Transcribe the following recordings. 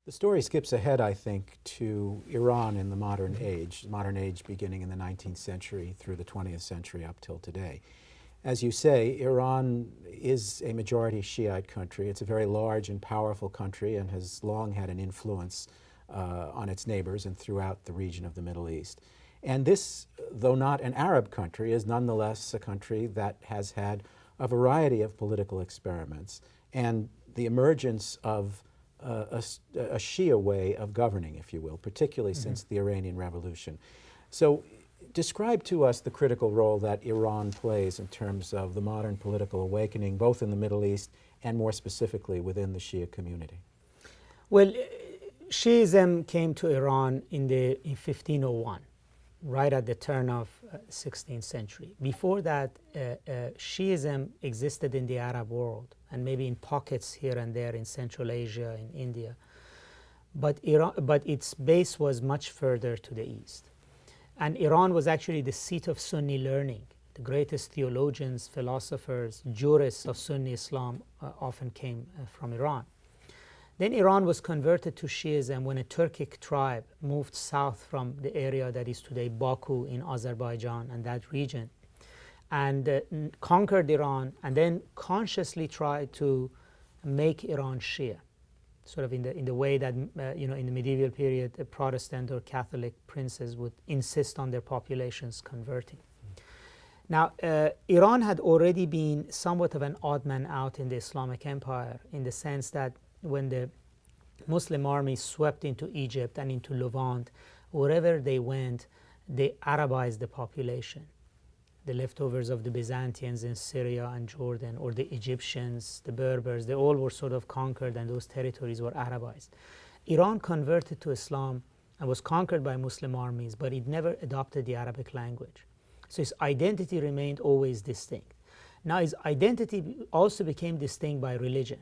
The story skips ahead, I think, to Iran in the modern age beginning in the 19th century through the 20th century up till today. As you say, Iran is a majority Shiite country. It's a very large and powerful country and has long had an influence on its neighbors and throughout the region of the Middle East. And this, though not an Arab country, is nonetheless a country that has had a variety of political experiments and the emergence of a Shia way of governing, if you will, particularly since the Iranian Revolution. So describe to us the critical role that Iran plays in terms of the modern political awakening, both in the Middle East and more specifically within the Shia community. Well, Shiism came to Iran in 1501, right at the turn of 16th century. Before that, Shiism existed in the Arab world and maybe in pockets here and there in Central Asia, in India. But its base was much further to the east. And Iran was actually the seat of Sunni learning. The greatest theologians, philosophers, jurists of Sunni Islam often came from Iran. Then Iran was converted to Shiism when a Turkic tribe moved south from the area that is today Baku in Azerbaijan and that region, and conquered Iran, and then consciously tried to make Iran Shia, sort of in the way that in the medieval period, the Protestant or Catholic princes would insist on their populations converting. Now, Iran had already been somewhat of an odd man out in the Islamic Empire, in the sense that when the Muslim army swept into Egypt and into Levant, wherever they went, they Arabized the population. The leftovers of the Byzantines in Syria and Jordan, or the Egyptians, the Berbers, they all were sort of conquered and those territories were Arabized. Iran converted to Islam and was conquered by Muslim armies, but it never adopted the Arabic language. So its identity remained always distinct. Now its identity also became distinct by religion.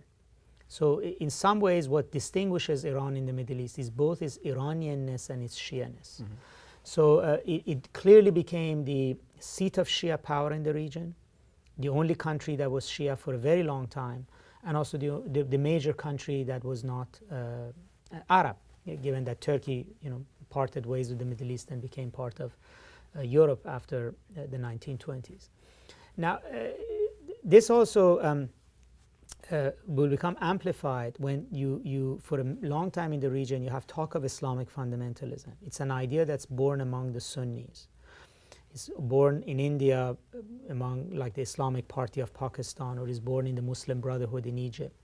So in some ways what distinguishes Iran in the Middle East is both its Iranianness and its Shia-ness. So it clearly became the seat of Shia power in the region, the only country that was Shia for a very long time, and also the major country that was not Arab, given that Turkey parted ways with the Middle East and became part of Europe after the 1920s. Now, this also will become amplified when you for a long time in the region, you have talk of Islamic fundamentalism. It's an idea that's born among the Sunnis. It's born in India among like the Islamic Party of Pakistan, or is born in the Muslim Brotherhood in Egypt.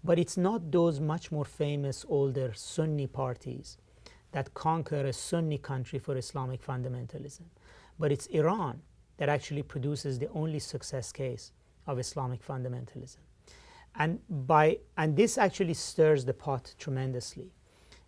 But it's not those much more famous older Sunni parties that conquer a Sunni country for Islamic fundamentalism. But it's Iran that actually produces the only success case of Islamic fundamentalism. And this actually stirs the pot tremendously,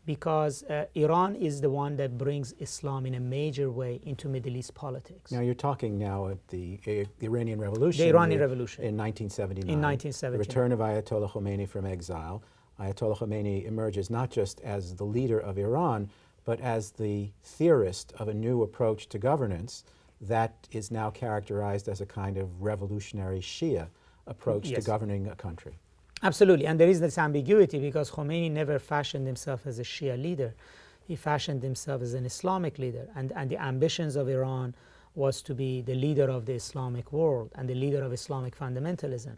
because Iran is the one that brings Islam in a major way into Middle East politics. Now you're talking now at the Iranian Revolution. The Iranian Revolution. In 1979. In 1979. The return of Ayatollah Khomeini from exile. Ayatollah Khomeini emerges not just as the leader of Iran, but as the theorist of a new approach to governance that is now characterized as a kind of revolutionary Shia approach to governing a country. Absolutely, and there is this ambiguity because Khomeini never fashioned himself as a Shia leader. He fashioned himself as an Islamic leader, and the ambitions of Iran was to be the leader of the Islamic world and the leader of Islamic fundamentalism.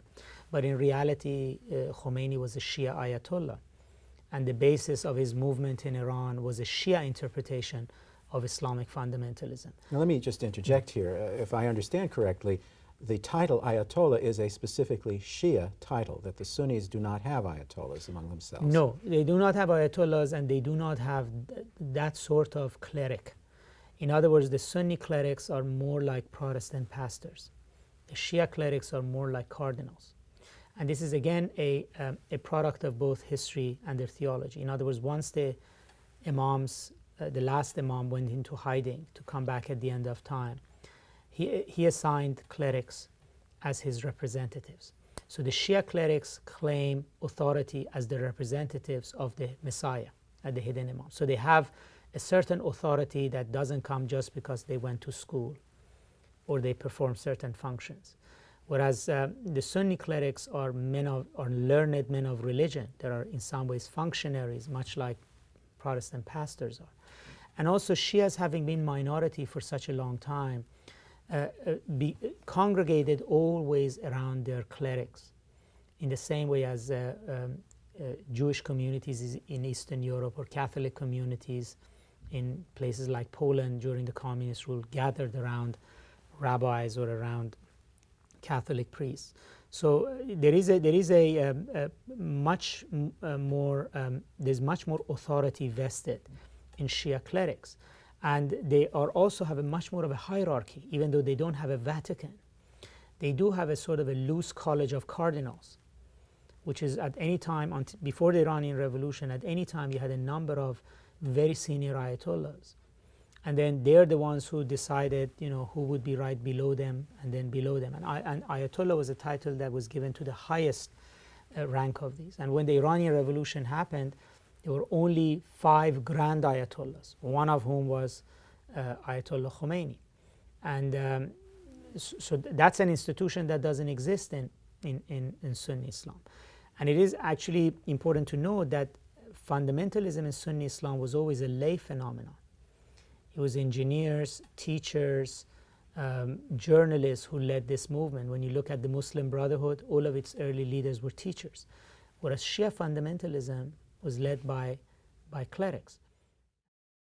But in reality, Khomeini was a Shia Ayatollah, and the basis of his movement in Iran was a Shia interpretation of Islamic fundamentalism. Now let me just interject here. If I understand correctly, the title Ayatollah is a specifically Shia title, that the Sunnis do not have Ayatollahs among themselves. No, they do not have Ayatollahs, and they do not have that sort of cleric. In other words, the Sunni clerics are more like Protestant pastors. The Shia clerics are more like cardinals. And this is again a product of both history and their theology. In other words, once the imams, the last imam went into hiding to come back at the end of time, he assigned clerics as his representatives. So the Shia clerics claim authority as the representatives of the Messiah, the hidden imam. So they have a certain authority that doesn't come just because they went to school or they perform certain functions. Whereas the Sunni clerics are learned men of religion. They are in some ways functionaries, much like Protestant pastors are. And also Shias, having been minority for such a long time, congregated always around their clerics, in the same way as Jewish communities in Eastern Europe or Catholic communities in places like Poland during the communist rule gathered around rabbis or around Catholic priests. So there's much more authority vested in Shia clerics, and they also have a much more of a hierarchy. Even though they don't have a Vatican, they do have a sort of a loose college of cardinals, which is at any time before the Iranian Revolution, at any time you had a number of very senior ayatollahs, and then they're the ones who decided, who would be right below them and then below them. And ayatollah was a title that was given to the highest rank of these. And when the Iranian Revolution happened, there were only 5 grand ayatollahs, one of whom was Ayatollah Khomeini. And so that's an institution that doesn't exist in Sunni Islam. And it is actually important to note that fundamentalism in Sunni Islam was always a lay phenomenon. It was engineers, teachers, journalists who led this movement. When you look at the Muslim Brotherhood, all of its early leaders were teachers, whereas Shia fundamentalism was led by clerics.